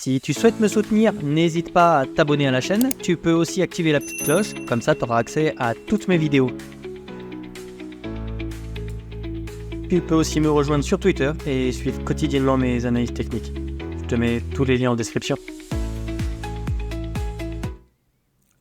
Si tu souhaites me soutenir, n'hésite pas à t'abonner à la chaîne. Tu peux aussi activer la petite cloche, comme ça tu auras accès à toutes mes vidéos. Tu peux aussi me rejoindre sur Twitter et suivre quotidiennement mes analyses techniques. Je te mets tous les liens en description.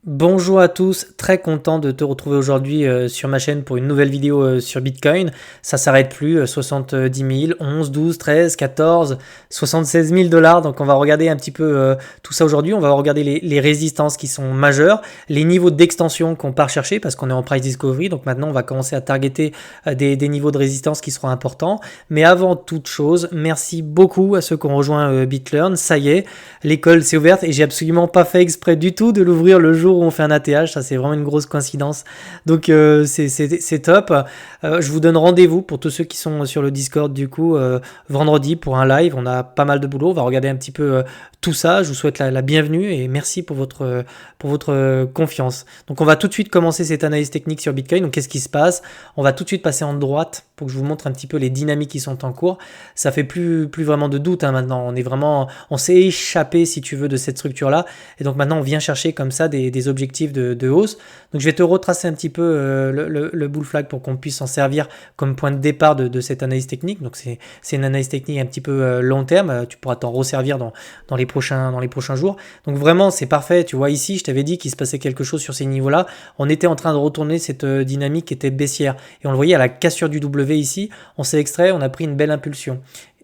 Bonjour à tous, très content de te retrouver aujourd'hui sur ma chaîne pour une nouvelle vidéo sur Bitcoin. Ça s'arrête plus, 70 000, 11, 12, 13, 14, 76 000 $. Donc on va regarder un petit peu tout ça aujourd'hui. On va regarder les résistances qui sont majeures, les niveaux d'extension qu'on part chercher parce qu'on est en price discovery. Donc maintenant on va commencer à targeter des niveaux de résistance qui seront importants. Mais avant toute chose, merci beaucoup à ceux qui ont rejoint BitLearn. Ça y est, l'école s'est ouverte et j'ai absolument pas fait exprès du tout de l'ouvrir le jour où on fait un ATH, ça c'est vraiment une grosse coïncidence. Donc c'est top. Je vous donne rendez-vous pour tous ceux qui sont sur le Discord du coup vendredi pour un live. On a pas mal de boulot, on va regarder un petit peu tout ça. Je vous souhaite la bienvenue et merci pour votre confiance. Donc on va tout de suite commencer cette analyse technique sur Bitcoin. Donc qu'est-ce qui se passe? On va tout de suite passer en droite pour que je vous montre un petit peu les dynamiques qui sont en cours. Ça fait plus vraiment de doute maintenant. On s'est échappé si tu veux de cette structure là et donc maintenant on vient chercher comme ça des objectifs de hausse. Donc je vais te retracer un petit peu le bull flag pour qu'on puisse s'en servir comme point de départ de cette analyse technique. Donc c'est une analyse technique un petit peu long terme. Tu pourras t'en resservir dans les prochains jours. Donc vraiment c'est parfait. Tu vois ici je t'avais dit qu'il se passait quelque chose sur ces niveaux-là. On était en train de retourner cette dynamique qui était baissière et on le voyait à la cassure du W ici. On s'est extrait, on a pris une belle impulsion.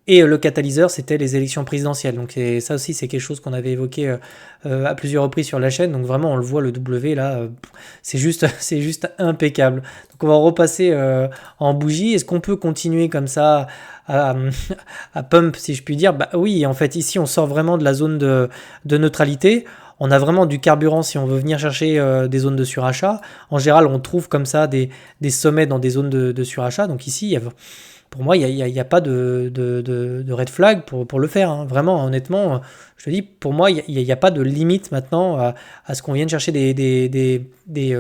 Et le catalyseur, c'était les élections présidentielles. Donc ça aussi, c'est quelque chose qu'on avait évoqué à plusieurs reprises sur la chaîne. Donc vraiment, on le voit, le W, là, c'est juste impeccable. Donc on va repasser en bougie. Est-ce qu'on peut continuer comme ça à pump, si je puis dire? Bah oui, en fait, ici, on sort vraiment de la zone de neutralité. On a vraiment du carburant si on veut venir chercher des zones de surachat. En général, on trouve comme ça des sommets dans des zones de surachat. Donc ici, il y a... Pour moi, il n'y a pas de red flag pour le faire. Hein. Vraiment, honnêtement, je te dis, pour moi, il n'y a pas de limite maintenant à ce qu'on vienne chercher des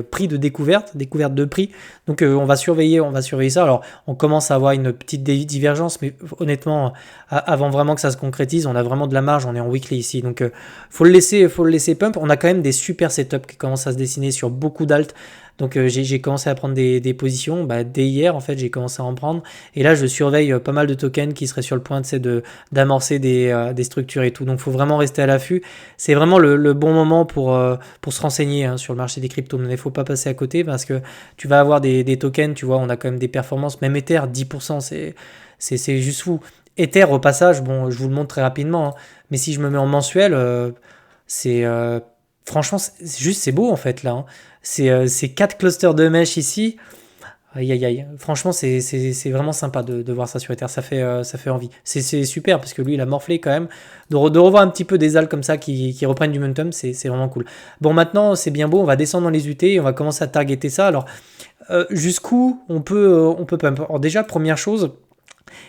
prix de découverte de prix. Donc, on va surveiller ça. Alors, on commence à avoir une petite divergence, mais honnêtement, avant vraiment que ça se concrétise, on a vraiment de la marge. On est en weekly ici. Donc, faut le laisser pump. On a quand même des super setups qui commencent à se dessiner sur beaucoup d'alt. Donc j'ai commencé à prendre des positions, dès hier en fait j'ai commencé à en prendre et là je surveille pas mal de tokens qui seraient sur le point d'amorcer des structures et tout, donc il faut vraiment rester à l'affût. C'est vraiment le bon moment pour se renseigner sur le marché des crypto-monnaies. Il ne faut pas passer à côté parce que tu vas avoir des tokens, tu vois, on a quand même des performances, même Ether 10%, c'est juste fou. Ether au passage, bon je vous le montre très rapidement, hein, mais si je me mets en mensuel, franchement c'est beau en fait là, hein. C'est 4 clusters de mèches ici. Aïe aïe aïe. Franchement, c'est vraiment sympa de voir ça sur Ether. Ça fait envie. C'est super parce que lui, il a morflé quand même. De revoir un petit peu des alts comme ça qui reprennent du momentum, c'est vraiment cool. Bon, maintenant, c'est bien beau. On va descendre dans les UT et on va commencer à targeter ça. Alors, jusqu'où on peut pump. Alors, déjà, première chose,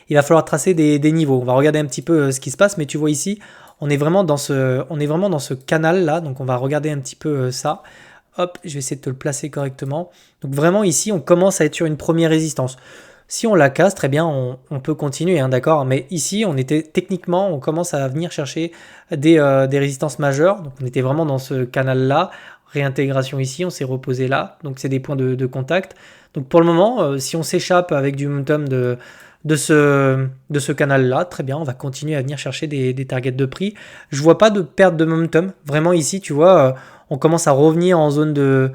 il va falloir tracer des niveaux. On va regarder un petit peu ce qui se passe. Mais tu vois ici, on est vraiment dans ce canal-là. Donc, on va regarder un petit peu ça. Hop, je vais essayer de te le placer correctement. Donc vraiment ici, on commence à être sur une première résistance. Si on la casse, très bien, on peut continuer, hein, d'accord. Mais ici, on commence à venir chercher des résistances majeures. Donc on était vraiment dans ce canal-là. Réintégration ici, on s'est reposé là. Donc c'est des points de contact. Donc pour le moment, si on s'échappe avec du momentum de ce canal-là, très bien, on va continuer à venir chercher des targets de prix. Je vois pas de perte de momentum. Vraiment ici, tu vois, on commence à revenir en zone de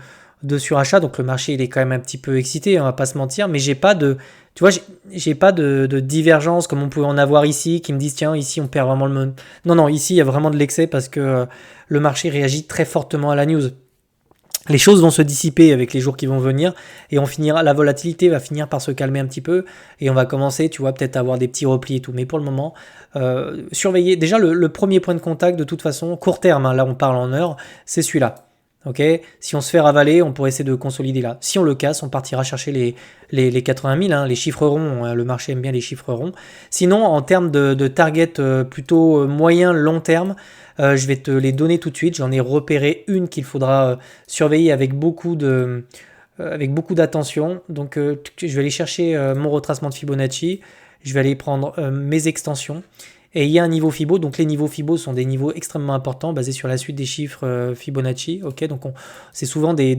surachat. Donc le marché, il est quand même un petit peu excité, on va pas se mentir. Mais j'ai pas de divergence comme on pouvait en avoir ici, qui me disent tiens, ici on perd vraiment le momentum. Non, ici il y a vraiment de l'excès parce que le marché réagit très fortement à la news. Les choses vont se dissiper avec les jours qui vont venir et la volatilité va finir par se calmer un petit peu et on va commencer, tu vois, peut-être à avoir des petits replis et tout. Mais pour le moment, surveillez. Déjà, le premier point de contact, de toute façon, court terme, hein, là on parle en heures, c'est celui-là. Okay, si on se fait ravaler, on pourrait essayer de consolider là. Si on le casse, on partira chercher les 80 000, hein, les chiffres ronds. Hein, le marché aime bien les chiffres ronds. Sinon, en termes de target plutôt moyen, long terme, je vais te les donner tout de suite. J'en ai repéré une qu'il faudra surveiller avec beaucoup d'attention. Donc, je vais aller chercher mon retracement de Fibonacci. Je vais aller prendre mes extensions. Et il y a un niveau Fibo, donc les niveaux Fibo sont des niveaux extrêmement importants, basés sur la suite des chiffres Fibonacci. Ok, donc c'est souvent des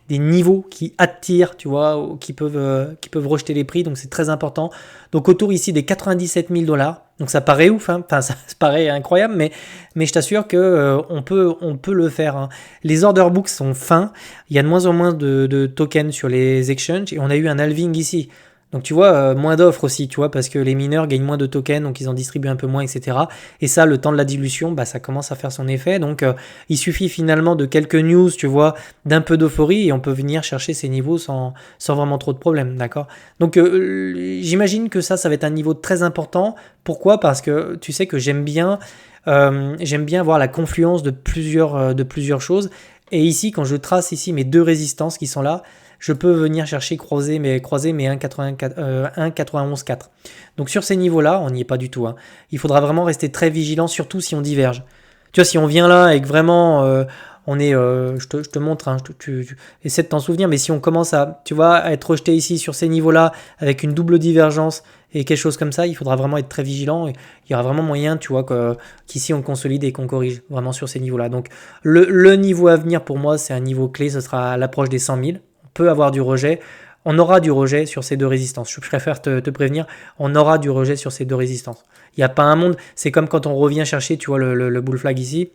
niveaux qui attirent, tu vois, qui peuvent rejeter les prix, donc c'est très important. Donc autour ici des 97 000 $. Donc ça paraît ouf, hein. Enfin ça paraît incroyable, mais je t'assure que on peut le faire, hein. Les order books sont fins, il y a de moins en moins de tokens sur les exchanges et on a eu un halving ici. Donc tu vois, moins d'offres aussi, tu vois, parce que les mineurs gagnent moins de tokens, donc ils en distribuent un peu moins, etc. Et ça, le temps de la dilution, bah, ça commence à faire son effet. Donc il suffit finalement de quelques news, tu vois, d'un peu d'euphorie, et on peut venir chercher ces niveaux sans vraiment trop de problèmes, d'accord? Donc j'imagine que ça va être un niveau très important. Pourquoi? Parce que tu sais que j'aime bien voir la confluence de plusieurs choses. Et ici, quand je trace ici mes deux résistances qui sont là, je peux venir chercher croiser mes 1,91,4. Donc sur ces niveaux-là, on n'y est pas du tout, hein. Il faudra vraiment rester très vigilant, surtout si on diverge. Tu vois, si on vient là et que vraiment on est, je te montre, hein, tu essaies de t'en souvenir, mais si on commence à être rejeté ici sur ces niveaux-là avec une double divergence et quelque chose comme ça, il faudra vraiment être très vigilant. Et il y aura vraiment moyen, tu vois, qu'ici on consolide et qu'on corrige vraiment sur ces niveaux-là. Donc le niveau à venir pour moi, c'est un niveau clé, ce sera à l'approche des 100 000. Peut avoir du rejet. On aura du rejet sur ces deux résistances. Je préfère te prévenir, on aura du rejet sur ces deux résistances. Il n'y a pas un monde, c'est comme quand on revient chercher, tu vois, le bull flag ici.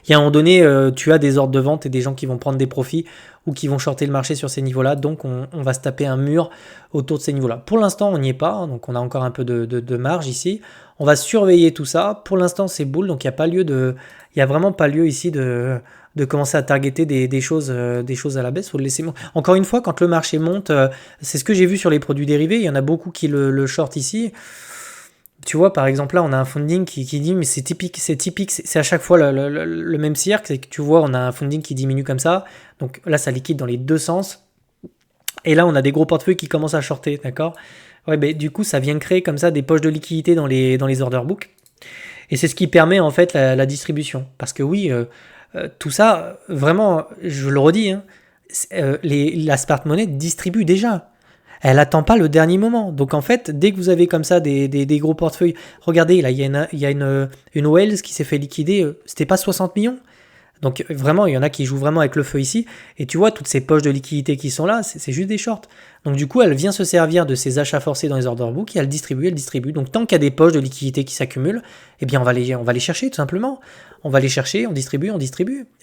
Il y a un moment donné, tu as des ordres de vente et des gens qui vont prendre des profits ou qui vont shorter le marché sur ces niveaux-là. Donc, on va se taper un mur autour de ces niveaux-là. Pour l'instant, on n'y est pas. Hein, donc, on a encore un peu de marge ici. On va surveiller tout ça. Pour l'instant, c'est bull. Donc, il n'y a vraiment pas lieu ici de commencer à targeter des choses à la baisse. Faut le laisser. Encore une fois, quand le marché monte, c'est ce que j'ai vu sur les produits dérivés. Il y en a beaucoup qui le short ici. Tu vois, par exemple, là, on a un funding qui dit, mais c'est typique, c'est à chaque fois le même cirque. C'est que tu vois, on a un funding qui diminue comme ça. Donc là, ça liquide dans les deux sens. Et là, on a des gros portefeuilles qui commencent à shorter, d'accord? Ouais, ben, du coup, ça vient créer comme ça des poches de liquidité dans les order books. Et c'est ce qui permet, en fait, la distribution. Parce que oui, tout ça, vraiment, je le redis, hein, la smart money distribue déjà. Elle attend pas le dernier moment. Donc en fait, dès que vous avez comme ça des gros portefeuilles, regardez, là, il y a une Wells qui s'est fait liquider, c'était pas 60 millions. Donc vraiment, il y en a qui jouent vraiment avec le feu ici. Et tu vois, toutes ces poches de liquidité qui sont là, c'est juste des shorts. Donc du coup, elle vient se servir de ces achats forcés dans les order books et elle distribue. Donc tant qu'il y a des poches de liquidité qui s'accumulent, eh bien on va les chercher tout simplement. On va les chercher, on distribue.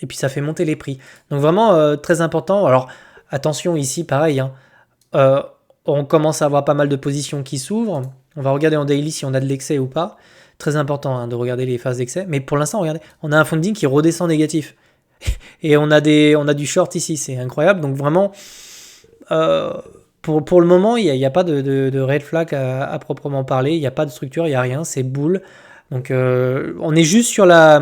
Et puis ça fait monter les prix. Donc vraiment très important. Alors attention ici, pareil, hein. On commence à avoir pas mal de positions qui s'ouvrent. On va regarder en daily si on a de l'excès ou pas. Très important, hein, de regarder les phases d'excès. Mais pour l'instant, regardez, on a un funding qui redescend négatif. Et on a du short ici. C'est incroyable. Donc vraiment, pour le moment, il n'y a pas de red flag à proprement parler. Il n'y a pas de structure, il n'y a rien. C'est bull. Donc on est juste sur la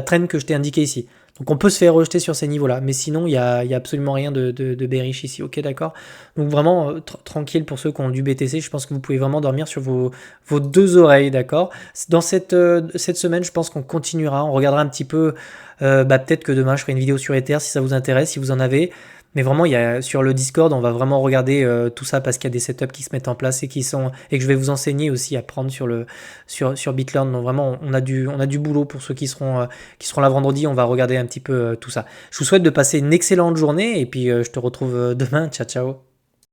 trend que je t'ai indiqué ici. Donc on peut se faire rejeter sur ces niveaux-là, mais sinon il y a absolument rien de bearish ici, ok, d'accord? Donc vraiment tranquille pour ceux qui ont du BTC, je pense que vous pouvez vraiment dormir sur vos deux oreilles, d'accord? Dans cette semaine, je pense qu'on continuera, on regardera un petit peu, peut-être que demain je ferai une vidéo sur Ether si ça vous intéresse, si vous en avez. Mais vraiment, sur le Discord, on va vraiment regarder tout ça parce qu'il y a des setups qui se mettent en place et que je vais vous enseigner aussi à prendre sur BitLearn. Donc vraiment, on a du boulot pour ceux qui seront là vendredi. On va regarder un petit peu tout ça. Je vous souhaite de passer une excellente journée et puis je te retrouve demain. Ciao, ciao.